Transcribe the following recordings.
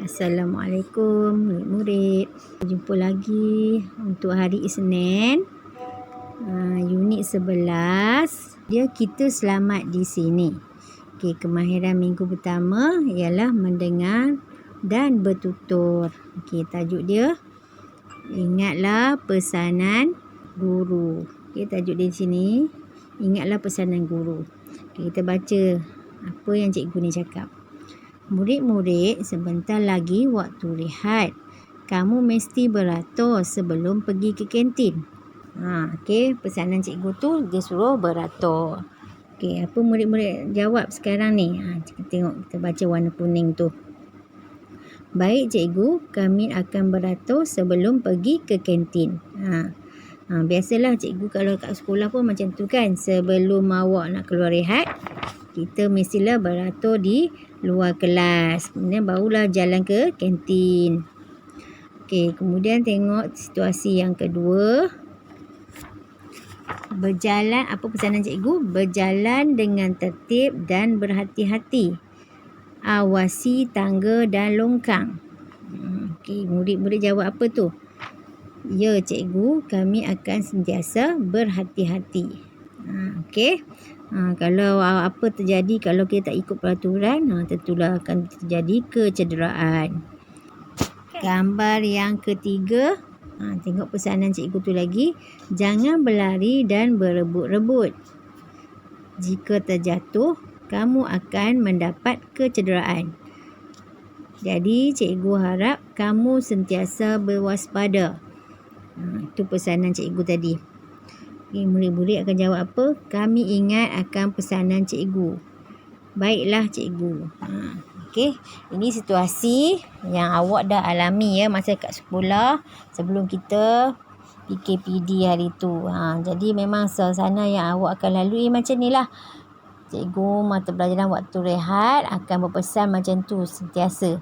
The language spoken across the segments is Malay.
Assalamualaikum murid-murid. Jumpa lagi untuk hari Isnin. Unit 11. Kita selamat di sini. Kemahiran minggu pertama ialah mendengar dan bertutur. Tajuk dia, ingatlah pesanan guru. Tajuk dia di sini, ingatlah pesanan guru. Kita baca apa yang cikgu ni cakap. Murid-murid, sebentar lagi waktu rehat. Kamu mesti beratur sebelum pergi ke kantin. Pesanan cikgu tu dia suruh beratur. Apa murid-murid jawab sekarang ni? Kita tengok, kita baca warna kuning tu. Baik cikgu, kami akan beratur sebelum pergi ke kantin. Biasalah cikgu kalau kat sekolah pun macam tu kan. Sebelum awak nak keluar rehat, kita mestilah beratur di luar kelas. Kemudian barulah jalan ke kantin. Kemudian tengok situasi yang kedua. Berjalan, apa pesanan cikgu? Berjalan dengan tertib dan berhati-hati. Awasi tangga dan longkang. Murid-murid jawab apa tu? Ya cikgu, kami akan sentiasa berhati-hati. Kalau apa terjadi kalau kita tak ikut peraturan, tentulah akan terjadi kecederaan. Gambar yang ketiga, tengok pesanan cikgu tu lagi. Jangan berlari dan berebut-rebut. Jika terjatuh, kamu akan mendapat kecederaan. Jadi cikgu harap kamu sentiasa berwaspada. Itu pesanan cikgu tadi. Murid-murid akan jawab apa? Kami ingat akan pesanan cikgu. Baiklah cikgu. Ini situasi yang awak dah alami ya masa kat sekolah sebelum kita PKPD hari tu. Jadi memang suasana yang awak akan lalui macam ni lah. Cikgu mata pelajaran waktu rehat akan berpesan macam tu sentiasa.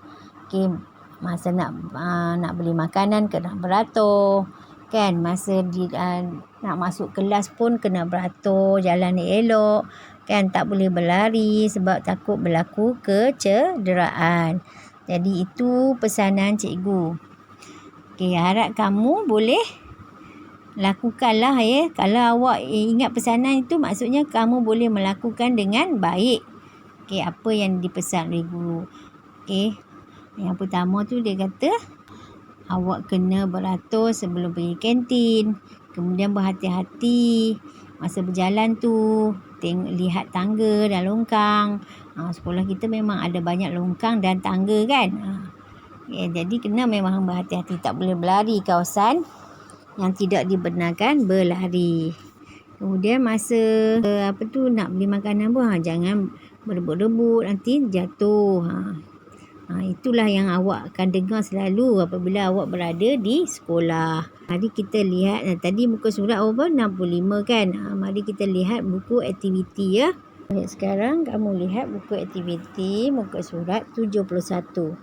Masa nak beli makanan kena beratur. Masa nak masuk kelas pun kena beratur, jalan elok. Tak boleh berlari sebab takut berlaku kecederaan. Jadi itu pesanan cikgu. Harap kamu boleh lakukanlah ya. Kalau awak ingat pesanan itu, maksudnya kamu boleh melakukan dengan baik. Apa yang dipesan oleh guru. Yang pertama tu dia kata, awak kena beratur sebelum pergi kantin. Kemudian berhati-hati masa berjalan tu. Lihat tangga dan longkang. Sekolah kita memang ada banyak longkang dan tangga kan. Jadi kena memang berhati-hati. Tak boleh berlari kawasan yang tidak dibenarkan berlari. Kemudian masa nak beli makanan pun jangan berebut-rebut, nanti jatuh. Itulah yang awak akan dengar selalu apabila awak berada di sekolah. Mari kita lihat, tadi muka surat apa? 65 kan. Mari kita lihat buku aktiviti ya. Sekarang kamu lihat buku aktiviti muka surat 71.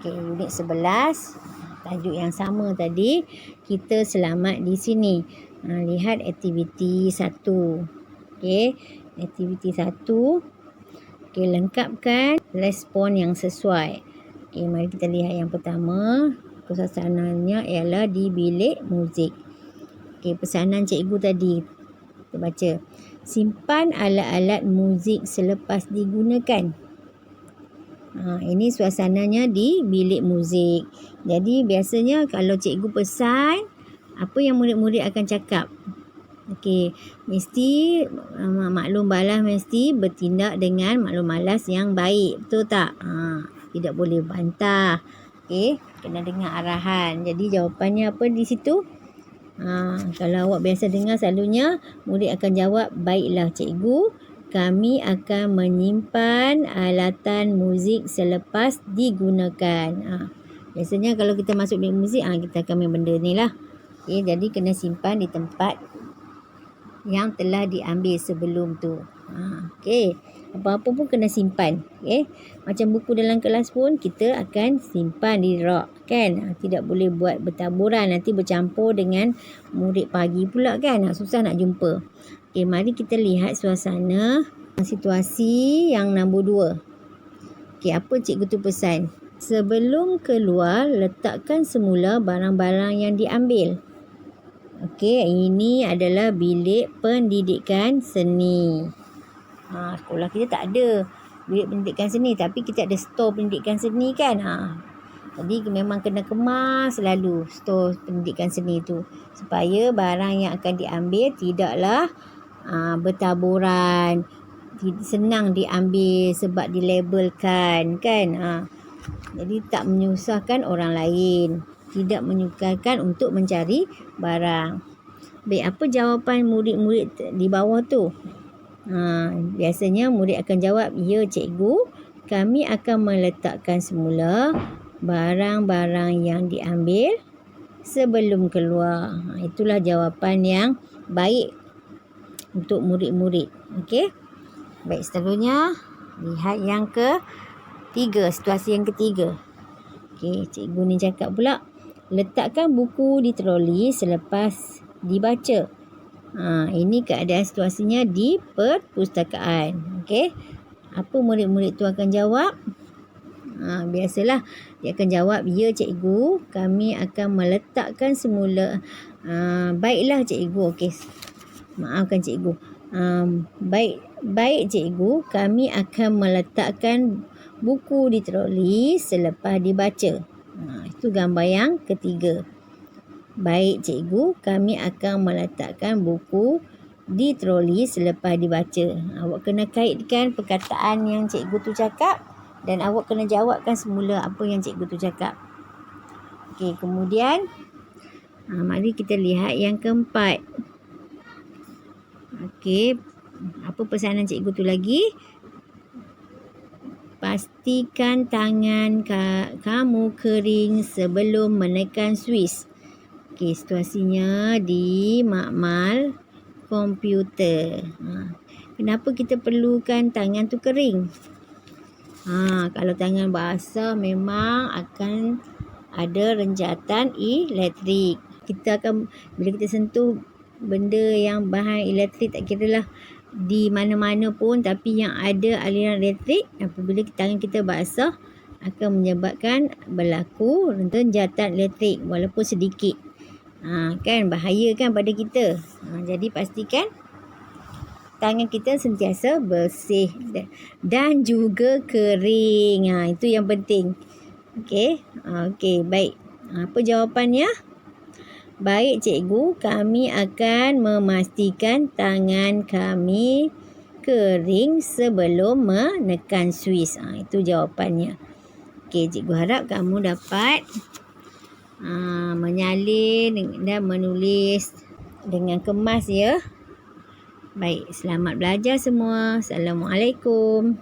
Unit 11. Tajuk yang sama tadi. Kita selamat di sini. Lihat aktiviti 1. Aktiviti 1. Lengkapkan respon yang sesuai. Mari kita lihat yang pertama. Suasananya ialah di bilik muzik. Pesanan cikgu tadi. Kita baca. Simpan alat-alat muzik selepas digunakan. Ini suasananya di bilik muzik. Jadi biasanya kalau cikgu pesan, apa yang murid-murid akan cakap? Mesti maklum balas mesti bertindak dengan maklum balas yang baik. Betul tak? Tidak boleh bantah. Kena dengar arahan. Jadi jawapannya apa di situ? Kalau awak biasa dengar selalunya, murid akan jawab, baiklah cikgu, kami akan menyimpan alatan muzik selepas digunakan. Biasanya kalau kita masuk bilik muzik, kita akan main benda ni lah. Jadi kena simpan di tempat yang telah diambil sebelum tu. Apa-apa pun kena simpan. Macam buku dalam kelas pun kita akan simpan di rak kan. Tidak boleh buat bertaburan, nanti bercampur dengan murid pagi pula kan. Susah nak jumpa. Mari kita lihat suasana situasi yang nombor 2. Apa cikgu tu pesan? Sebelum keluar, letakkan semula barang-barang yang diambil. Okey, ini adalah bilik pendidikan seni. Sekolah kita tak ada bilik pendidikan seni, tapi kita ada stor pendidikan seni kan. Jadi memang kena kemas selalu stor pendidikan seni tu, supaya barang yang akan diambil tidaklah bertaburan, senang diambil sebab dilabelkan kan. Jadi tak menyusahkan orang lain, tidak menyusahkan untuk mencari barang. Baik, apa jawapan murid-murid di bawah tu? Biasanya murid akan jawab, ya cikgu, kami akan meletakkan semula barang-barang yang diambil sebelum keluar. Itulah jawapan yang baik untuk murid-murid. Okey. Baik, seterusnya lihat yang ketiga, situasi yang ketiga. Okey, cikgu ni cakap pula, letakkan buku di troli selepas dibaca. Ini keadaan situasinya di perpustakaan. Okey. Apa murid-murid tu akan jawab? Biasalah dia akan jawab, ya cikgu, kami akan meletakkan semula. Baiklah cikgu. Okey, maafkan cikgu. Baik cikgu, kami akan meletakkan buku di troli selepas dibaca. Itu gambar yang ketiga. Baik cikgu, kami akan meletakkan buku di troli selepas dibaca. Awak kena kaitkan perkataan yang cikgu tu cakap dan awak kena jawabkan semula apa yang cikgu tu cakap. Okey, kemudian mari kita lihat yang keempat. Okey, apa pesanan cikgu tu lagi? Pastikan tangan kamu kering sebelum menekan switch. Okey, situasinya di makmal komputer. Kenapa kita perlukan tangan tu kering? Kalau tangan basah memang akan ada renjatan elektrik. Kita akan, bila kita sentuh benda yang bahan elektrik, tak kira lah di mana-mana pun, tapi yang ada aliran elektrik, apabila tangan kita basah akan menyebabkan berlaku renjatan elektrik walaupun sedikit. Kan bahaya kan pada kita. Jadi pastikan tangan kita sentiasa bersih dan juga kering. Itu yang penting. Okey. Okey, baik. Apa jawapannya? Baik cikgu, kami akan memastikan tangan kami kering sebelum menekan switch. Itu jawapannya. Okey, cikgu harap kamu dapat menyalin dan menulis dengan kemas ya. Baik, selamat belajar semua. Assalamualaikum.